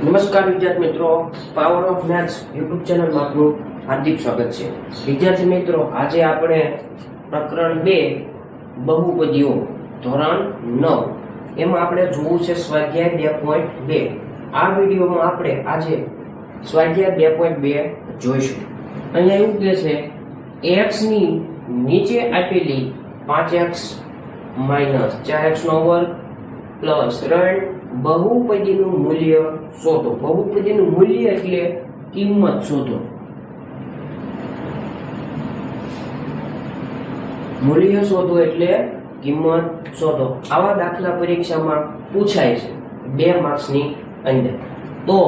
નમસ્કાર વિદ્યાર્થી મિત્રો, પાવર ઓફ મેથ્સ યુટ્યુબ ચેનલમાં આપનું હાર્દિક સ્વાગત છે. વિદ્યાર્થી મિત્રો, આજે આપણે પ્રકરણ 2 બહુપદીઓ ધોરણ 9 એમાં આપણે જોવું છે સ્વાધ્યાય 2.2. આ વિડીયોમાં આપણે આજે સ્વાધ્યાય 2.2 જોઈશું. અહીંયા એવું કહે છે x ની નીચે આપેલી 5x - 4x નો વર્ગ પ્લસ 3 બહુપદીનું મૂલ્ય શોધો. બહુપદીનું મૂલ્ય એટલે કિંમત શોધો. મૂલ્ય શોધો એટલે કિંમત શોધો. આવા દાખલા પરીક્ષામાં પૂછાય છે 2 માર્ક્સની અંદર. તો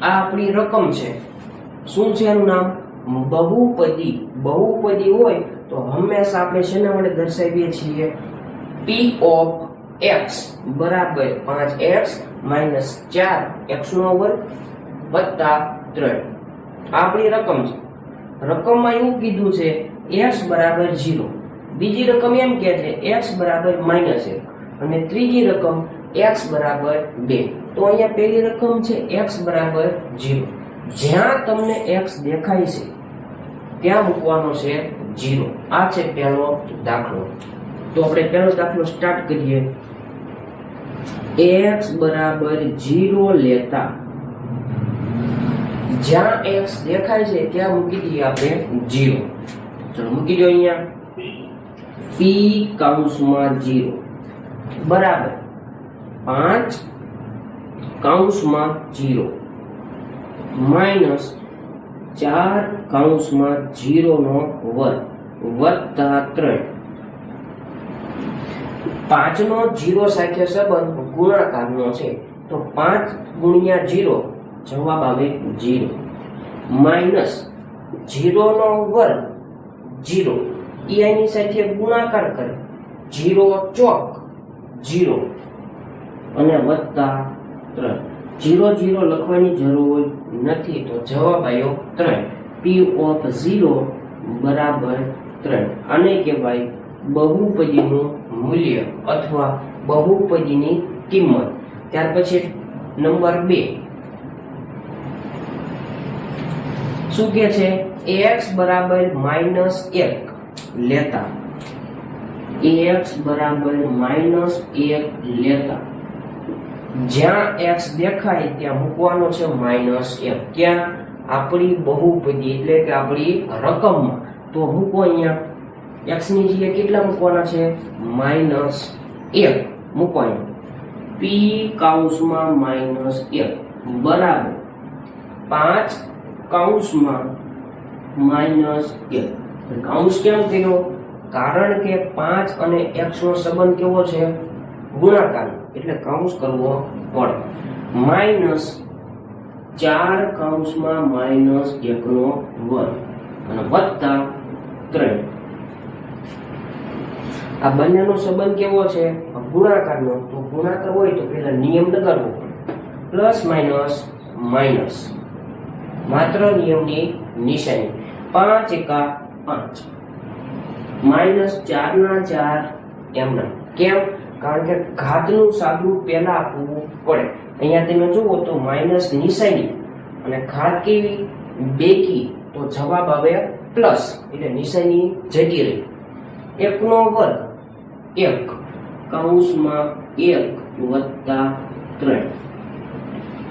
આ આપણી રકમ છે. શું છે એનું નામ? બહુપદી. બહુપદી હોય તો હંમેશા આપણે શેના વડે દર્શાવીએ છીએ? p of x બરાબર 5x - 4x નો વર્ગ વત્તા 3. આપણી રકમ છે. રકમમાં એવું કીધું છે x બરાબર 0. બીજી રકમ એમ કહે છે x બરાબર -1 અને ત્રીજી રકમ x બરાબર 2. તો અહીંયા પહેલી રકમ છે x બરાબર 0. જ્યાં તમને x દેખાય છે ત્યાં મૂકવાનો છે 0. આ છે પહેલો દાખલો. તો આપણે પહેલો દાખલો સ્ટાર્ટ કરીએ. x બરાબર 0 લેતા જ્યાં x દેખાય છે ત્યાં મૂકી દઈએ આપણે 0. ચલો મૂકી દો. અહીંયા p કૌંસમાં 0 બરાબર 5 કૌંસમાં 0 માઈનસ 4 કૌંસમાં 0 નો વર્ગ વત્તા 3. 5 નો 0 સાથે સંબંધ ગુણાકારનો છે. તો 5 ગુણ્યા 0 જવાબ આવે 0 માઈનસ 0 નો વર્ગ 0 એની સાથે ગુણાકાર કરે 0 ચોક 0 અને વત્તા 3. 0 0 લખવાની જરૂર નથી તો જવાબ આવ્યો 3. p of 0 બરાબર 3. આને કહેવાય બહુપદીનું મૂલ્ય અથવા બહુપદીની કિંમત. ત્યાર પછી નંબર 2 શું કહે છે? x બરાબર -1 લેતા x બરાબર -1 લેતા જ્યાં x દેખાય ત્યાં મૂકવાનો છે -1. ત્યાં આપણી બહુપદી એટલે કે આપણી રકમમાં. તો મૂકો અહીંયા x ની જગ્યાએ કેટલા મૂકવાના છે? -1 મૂકવાનું. p કૌંસમાં -1 બરાબર 5 કૌંસમાં -1. કૌંસ કેમ કર્યો? કારણ કે 5 અને x નો સંબંધ કેવો છે? ગુણાકાર. એટલે કૌંસ કરવો પડે. -4 કૌંસમાં -1 નો વર્ગ અને વત્તા 3. આ બંનેનો સંબંધ કેવો છે? ગુણાકારનો. તો ગુણાકાર હોય તો પેલા નિયમ લગાડવો પડે. પ્લસ માઇનસ માઇનસ માત્ર નિયમની નિશાની. 5 એકા 5 -4 ના 4 એમના. કેમ? કારણ કે ઘાતનું સાદું પહેલા આપવું પડે. અહીંયા તમે જુઓ તો માઇનસ નિશાની અને ઘાત કેવી? બેકી. તો જવાબ આવે પ્લસ એટલે નિશાની જતી રહી. 1 નો વર્ગ 1 કૌંસમાં 1 વત્તા 3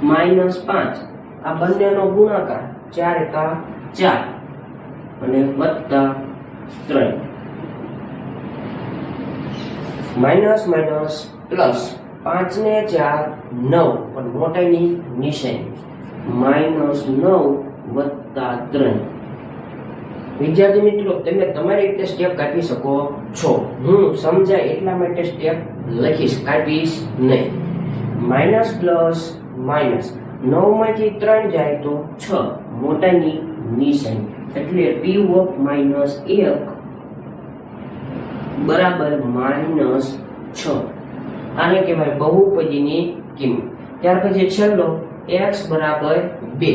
-5 આ બંનેનો ગુણાકાર 4 એકા 4 અને વત્તા 3. માઇનસ માઇનસ પ્લસ 5 ને 4 9 પણ મોટાઈની નિશાની -9 વત્તા 3. વિદ્યાર્થી મિત્રો, તમે તમારી રીતે સ્ટેપ કાઢી શકો છો. હું સમજાય એટલા માટે સ્ટેપ લખીશ, કાઢીશ નહીં. માઇનસ પ્લસ માઇનસ 9 માંથી 3 જાય તો 6 મોટાની નિશાની. એટલે p of -1 બરાબર -6. આને કહેવાય બહુપદીની કિંમત. ત્યાર પછી છેલ્લો x બરાબર 2.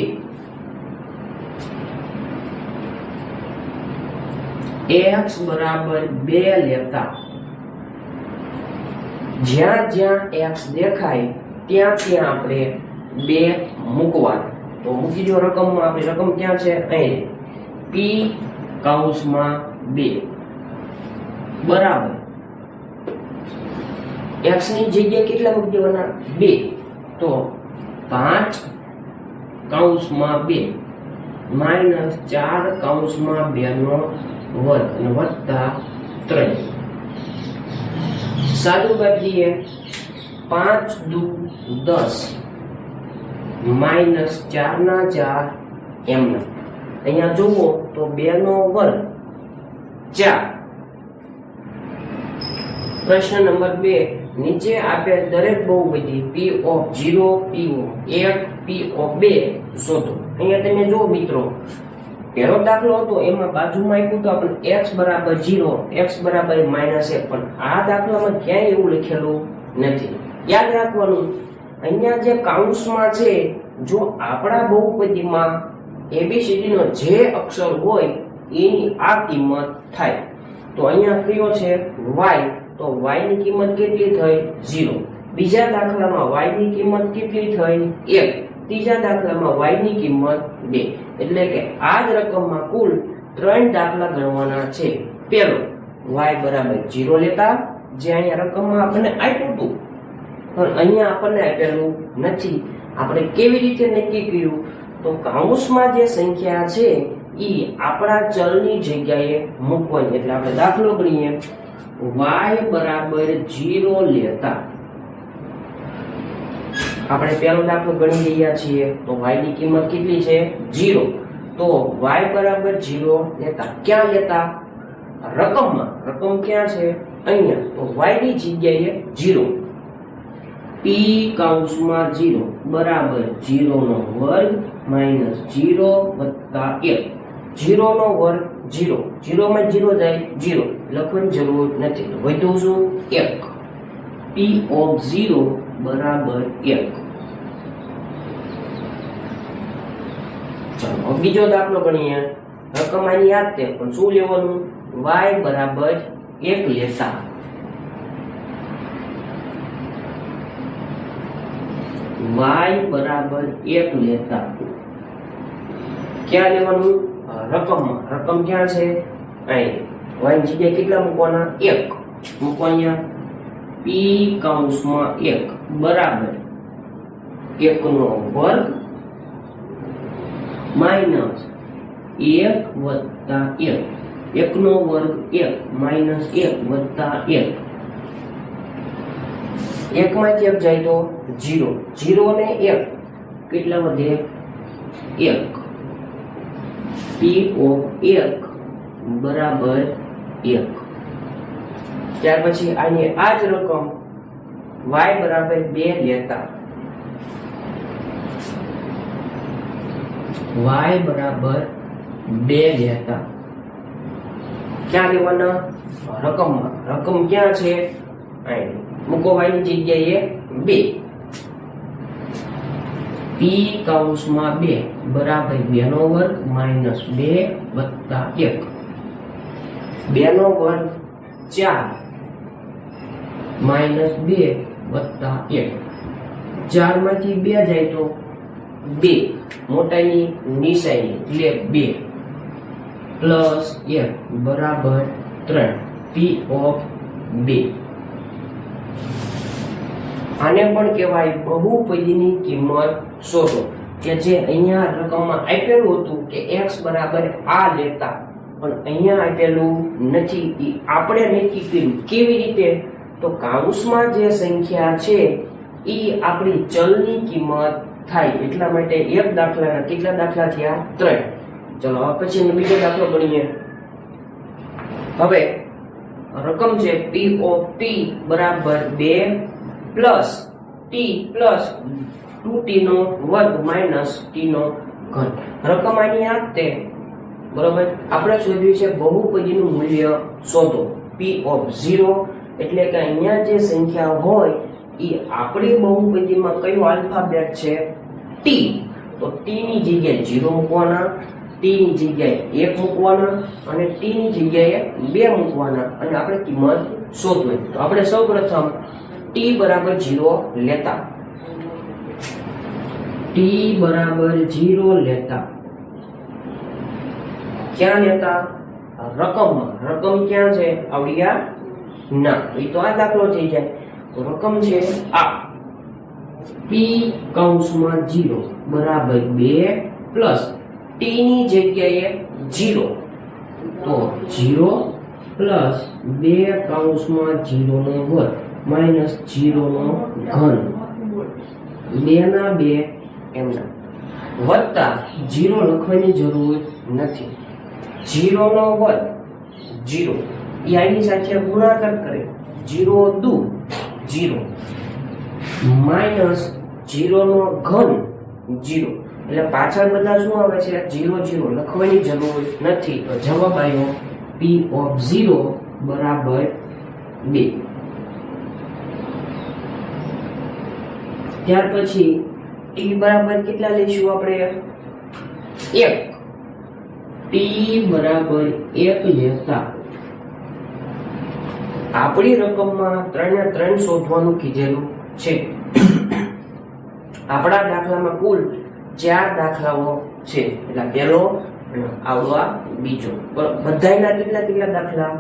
x બરાબર 2 લેતા જ્યાં જ્યાં x દેખાય ત્યાં ત્યાં આપણે 2 મૂકવાના. તો મૂકી દો રકમમાં. આપણી રકમ ક્યાં છે? અહીં p કૌંસમાં 2 બરાબર x ની જગ્યાએ કેટલા મૂકી દેવાના? 2. તો 5 કૌંસમાં 2 માઇનસ 4 કૌંસમાં 2 નો વર્ગ અને વત્તા 3. સાદું કરી દઈએ. 5 દુ 10 માઇનસ 4 ના 4 એમના. અહીંયા જુઓ તો 2 નો વર્ગ 4. પ્રશ્ન નંબર 2 નીચે આપેલ દરેક બહુપદી p of 0, p of 1, p of 2 શોધો. અહીંયા તમે જુઓ મિત્રો, પહેલો દાખલો હતો એમાં બાજુમાં આપ્યું તો આપણે x બરાબર 0, x બરાબર -1, પણ આ દાખલામાં ક્યાંય એવું લખેલું નથી. યાદ રાખવાનું, અહીંયા જે કૌંસમાં છે, જો આપણા બહુપદીમાં ABCD નો જે અક્ષર હોય એની આ કિંમત થાય. તો અહીંયા કયો છે? y. તો y ની કિંમત કેટલી થઈ? 0. બીજા દાખલામાં y ની કિંમત કેટલી થઈ? 1. ત્રીજા દાખલામાં y ની કિંમત 2. એટલે કે આ જ રકમમાં કુલ 3 દાખલા ગણવાના છે. પહેલો y બરાબર 0 લેતા, જે અહીંયા રકમમાં આપણને આપ્યું હતું પણ અહીંયા આપણને આપેલું નથી. આપણે કેવી રીતે નક્કી કર્યું? તો કૌંસમાં જે સંખ્યા છે એ આપણા ચલની જગ્યાએ મૂકવાની. એટલે આપણે દાખલો ગણીએ. y બરાબર 0 લેતા આપણે પહેલો દાખલો ગણી રહ્યા છીએ. તો y ની કિંમત કેટલી છે? 0. તો y બરાબર 0 લેતા, ક્યાં લેતા? રકમમાં. રકમ ક્યાં છે? અહીંયા. તો y ની જગ્યાએ 0, p કૌંસમાં 0 બરાબર 0 નો વર્ગ માઇનસ 0 વત્તા 1. 0 નો વર્ગ 0, 0 માં 0 જાય 0, લખવાની જરૂર નથી. વધુ શું? 1. p of 0 બરાબર 1. ચાલો બીજો દાખલો ગણીએ. રકમ આની યાદ છે પણ શું લેવાનું? y બરાબર 1 લેતા y બરાબર 1 લેતા ક્યાં લેવાનું? રકમમાં. રકમ ક્યાં છે? અહીં. y ની જગ્યાએ કેટલા મૂકવાના? 1 મૂકવાના. p કૌંસમાં 1 બરાબર 1 નો વર્ગ માઇનસ 1 વત્તા 1. 1 નો વર્ગ 1 માઇનસ 1 વત્તા 1. 1 માંથી 1 જાય તો 0. 0 ને 1 કેટલા વધે? 1. p of 1 બરાબર 1. ત્યાર પછી આની આ જ રકમ y બરાબર 2 લેતા y બરાબર 2 લેતા ક્યાં લેવાના? રકમમાં. રકમ ક્યાં છે? અહીં. મૂકો y ની જગ્યાએ 2. p કૌંસમાં 2 બરાબર 2 નો વર્ગ માઇનસ 2 વત્તા 1. 2 નો વર્ગ 4 માઇનસ 2 વત્તા 1. 4 માંથી 2 જાય તો 2. મોટાઈની નિશાની એટલે 2 પ્લસ 1 બરાબર 3. p of 2. આને પણ કહેવાય બહુપદીની કિંમત શોધો. કે જે અહીંયા રકમમાં આપેલું હતું કે x બરાબર આ લેતા, પણ અહીંયા આપેલું નથી. એ આપણે નક્કી કર્યું. કેવી રીતે? તો કૌંસમાં જે સંખ્યા છે એ આપણી ચલની કિંમત થાય. એટલા માટે એક દાખલાના કેટલા દાખલા થયા? 3. ચલો હવે પછી બીજો દાખલો ગણીએ. હવે રકમ છે p of t બરાબર 2 પ્લસ t પ્લસ 2t નો વર્ગ માઇનસ t નો ઘન. રકમ આની યાદ છે બરોબર. આપણે શોધ્યું છે બહુપદીનું મૂલ્ય શોધો. p of 0 એટલે કે અહીંયા જે સંખ્યા હોય એ આપણી બહુપદીમાં કયો આલ્ફાબેટ છે? t. તો t ની જગ્યાએ 0 મૂકવાના, t ની જગ્યાએ 1 મૂકવાના અને t ની જગ્યાએ 2 મૂકવાના અને આપણે કિંમત શોધવાની. તો આપણે સૌપ્રથમ t બરાબર 0 લેતા ટી બરાબર 0 લેતા ક્યાં લેતા રકમમાં રકમ ક્યાં છે આવડિયા ના એ તો આ દાખલો થઈ જાય તો રકમ છે આ p કૌંસમાં 0 બરાબર 2 પ્લસ t ની જગ્યાએ 0 તો 0 પ્લસ 2 કૌંસમાં 0 નો વર્ગ માઈનસ 0 નો ઘન 2 ના 2 એમના વત્તા 0 લખવાની જરૂર નથી 0 નો વર્ગ 0 એ આની સાથે ગુણાકાર કરે 0 દુ 0 માઈનસ 0 નો ઘન 0 એટલે પાછળ બધા શું આવે છે 0 0 લખવાની જરૂર નથી તો જવાબ આવ્યો p ઓફ 0 બરાબર 2 ત્યાર પછી t બરાબર કેટલા લઈશું આપણે 1 t બરાબર 1 લેતા આપણી રકમમાં 3 ને 3 શોધવાનું કીધેલું છે આપણા દાખલામાં કુલ 4 દાખલાઓ છે એટલે પહેલો આવડો બીજો બધાયના કેટલા કેટલા દાખલા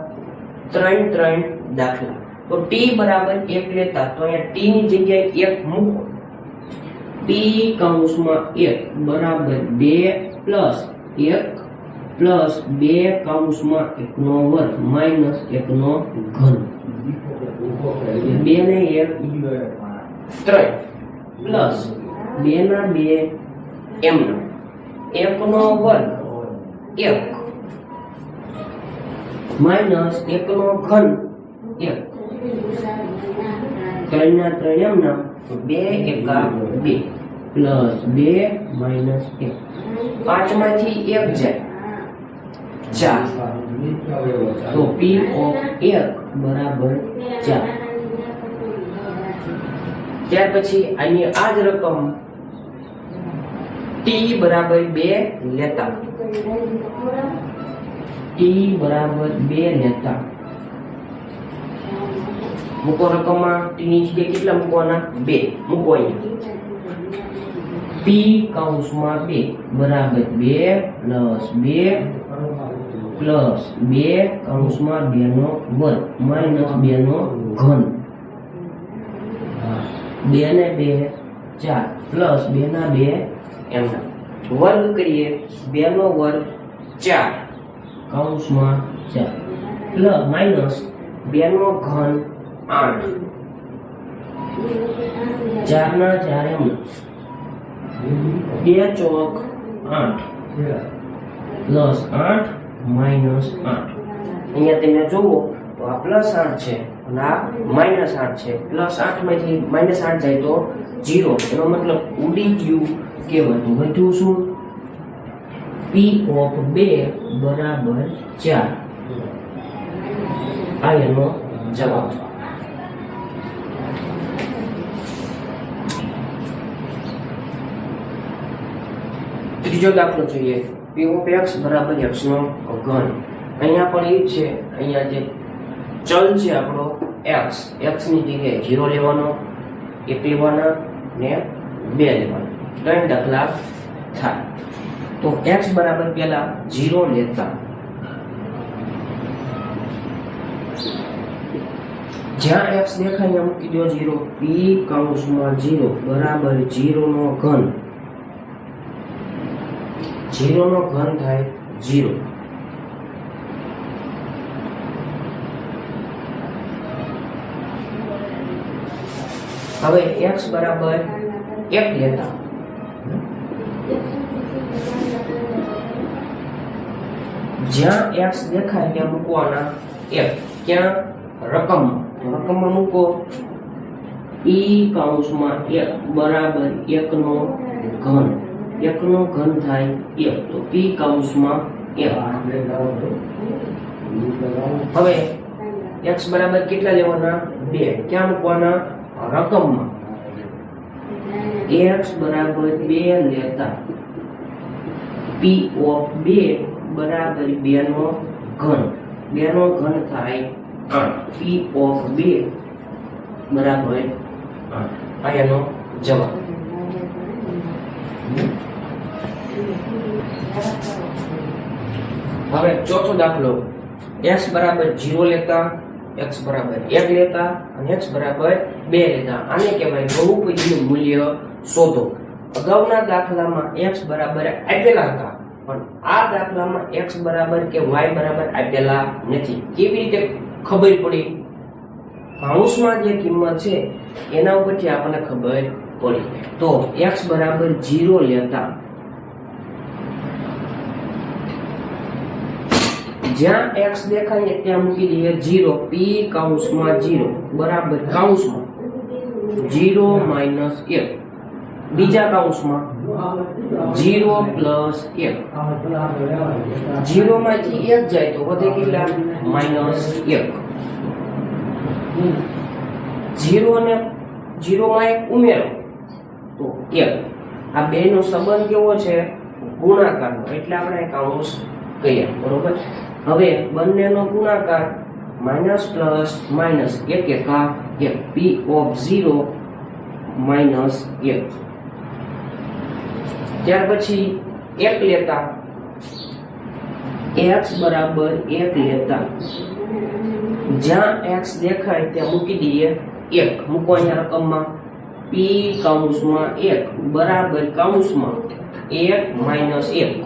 3 3 દાખલા તો t બરાબર 1 લેતા તો અહીંયા t ની જગ્યાએ 1 મૂકો p કૌંસમાં 1 બરાબર 2 પ્લસ 1 પ્લસ 2 કૌંસમાં 1 નો વર્ગ માઈનસ 1 નો ઘન 2 ને 1 3 પ્લસ 2 ના 2 એમનો 1 નો વર્ગ 1 માઈનસ 1 નો ઘન 1 3 ના 3 એમના 2 એકા 2 પ્લસ 2 માઈનસ 1 5 માંથી 1 જાય 4 તો p ઓફ 1 બરાબર 4 ત્યાર પછી આની આ જ રકમ t બરાબર 2 લેતા t બરાબર 2 લેતા મૂકો રકમમાં t ની જગ્યાએ કેટલા મૂકવાના 2 મૂકો અહીંયા p કૌંસમાં 2 બરાબર 2 પ્લસ 2 કૌંસમાં 2 નો વર્ગ માઈનસ 2 નો ઘન 2 ને 2 4 પ્લસ 2 ના 2 એમના વર્ગ કરીએ 2 નો વર્ગ 4 કૌંસમાં 4 પ્લસ માઈનસ 2 નો ઘન 8 4 ના 4 એમના 2 ચોક 8 પ્લસ 8 માઈનસ 8 અહીંયા તમે જુઓ તો આ પ્લસ 8 છે અને આ માઈનસ 8 છે પ્લસ 8 માંથી માઈનસ 8 જાય તો 0 એનો મતલબ ઉડી ગયું કહેવાતું વધ્યું શું p ઓફ 2 બરાબર 4 આ એનો જવાબ ત્રીજો દાખલો જોઈએ p ઓફ x બરાબર x નો ઘન અહીંયા પણ એ છે અહીંયા જે ચલ છે આપણો x x ની જગ્યાએ 0 લેવાનો 1 લેવાના ને 2 લેવાના 3 દાખલા થાય તો x બરાબર પહેલા 0 લેતા જ્યાં x દેખાય ત્યાં મૂકી દો 0 p કૌંસમાં 0 બરાબર 0 નો ઘન 0 નો ઘન થાય 0 હવે x બરાબર 1 લેતા જ્યાં x દેખાય ત્યાં મૂકવાના 1 ક્યાં રકમમાં મૂકો e કૌંસમાં 1 બરાબર 1 નો ઘન 1 નો ઘન થાય 1 તો p કૌંસમાં 1 હવે x બરાબર કેટલા લેવાના 2 ક્યાં મૂકવાના રકમમાં x બરાબર 2 લેતા p ઓફ 2 બરાબર 2 નો ઘન 2 નો ઘન થાય 8 p ઓફ 2 બરાબર 8 આ એનો જવાબ હવે ચોથો દાખલો, x બરાબર 0 લેતા, x બરાબર 1 લેતા અને x બરાબર 2 લેતા. આને કહેવાય બહુપદીનું મૂલ્ય શોધો. અગાઉના દાખલામાં x બરાબર આપેલા હતા, પણ આ દાખલામાં x બરાબર કે y બરાબર આપેલા નથી. કેવી રીતે ખબર પડી? કૌંસમાં જે કિંમત છે એના ઉપરથી આપણને ખબર પડી. તો x બરાબર 0 લેતા જ્યાં x દેખાય ત્યાં મૂકી દઈએ 0, p કૌંસમાં 0 બરાબર કૌંસમાં 0 માઇનસ 1, બીજા કૌંસમાં 0 પ્લસ 1. 0 માંથી 1 જાય તો વધે કેટલા? માઇનસ 1. 0 ને 0 માં 1 ઉમેરો તો 1. આ બે નો સંબંધ કેવો છે? ગુણાકારનો, એટલે આપણે કૌંસ કહ્યા. બરોબર. હવે બંનેનો ગુણાકાર માઇનસ પ્લસ માઇનસ 1 એકા 1, p ઓફ 0 માઇનસ 1. ત્યાર પછી 1 લેતા x બરાબર 1 લેતા જ્યાં x દેખાય ત્યાં મૂકી દઈએ 1. મૂકો અહીંયા રકમમાં p કૌંસમાં 1 બરાબર કૌંસમાં 1 માઇનસ 1,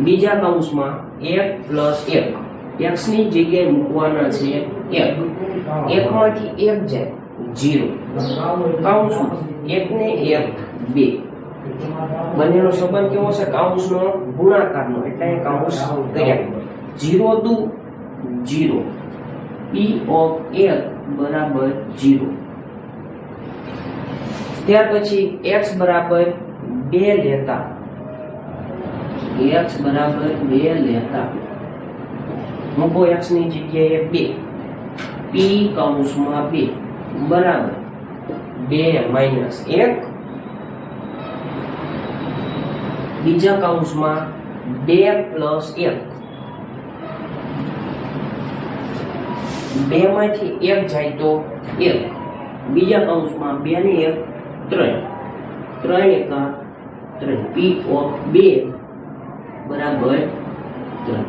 બીજા કૌંસમાં 1 પ્લસ 1. x ની જગ્યાએ મૂકવાના છે 1. 1 માંથી 1 જાય 0, કૌંસમાં 1 ને 1 2. બંનેનો સંબંધ કેવો છે? કૌંસનો ગુણાકારનો, એટલે અહીં કૌંસ કર્યા. 0 દુ 0, p ઓફ 1 બરાબર 0. ત્યાર પછી x બરાબર 2 લેતા x બરાબર 2 લેતા મૂકો x ની જગ્યાએ 2, p કૌંસમાં 2 બરાબર 2 માઇનસ 1, બીજા કૌંસમાં 2 પ્લસ 1. 2 માંથી 1 જાય તો 1, બીજા કૌંસમાં 2 ને 1 3, 3 એકા 3, p ઓફ 2 બરાબર 3.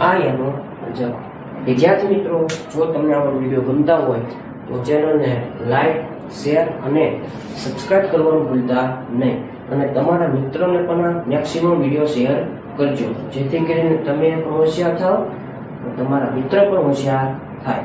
આ એનો જવાબ. વિદ્યાર્થી મિત્રો, જો તમને આ વિડીયો ગમતા હોય તો ચેનલને લાઈક, શેર અને સબસ્ક્રાઇબ કરવાનું ભૂલતા નહીં. અને તમારા મિત્રોને પણ મેક્સિમમ વિડીયો શેર કરજો, જેથી કરીને તમે પણ હોશિયાર થાઓ, તમારા મિત્ર પણ હોશિયાર થાય.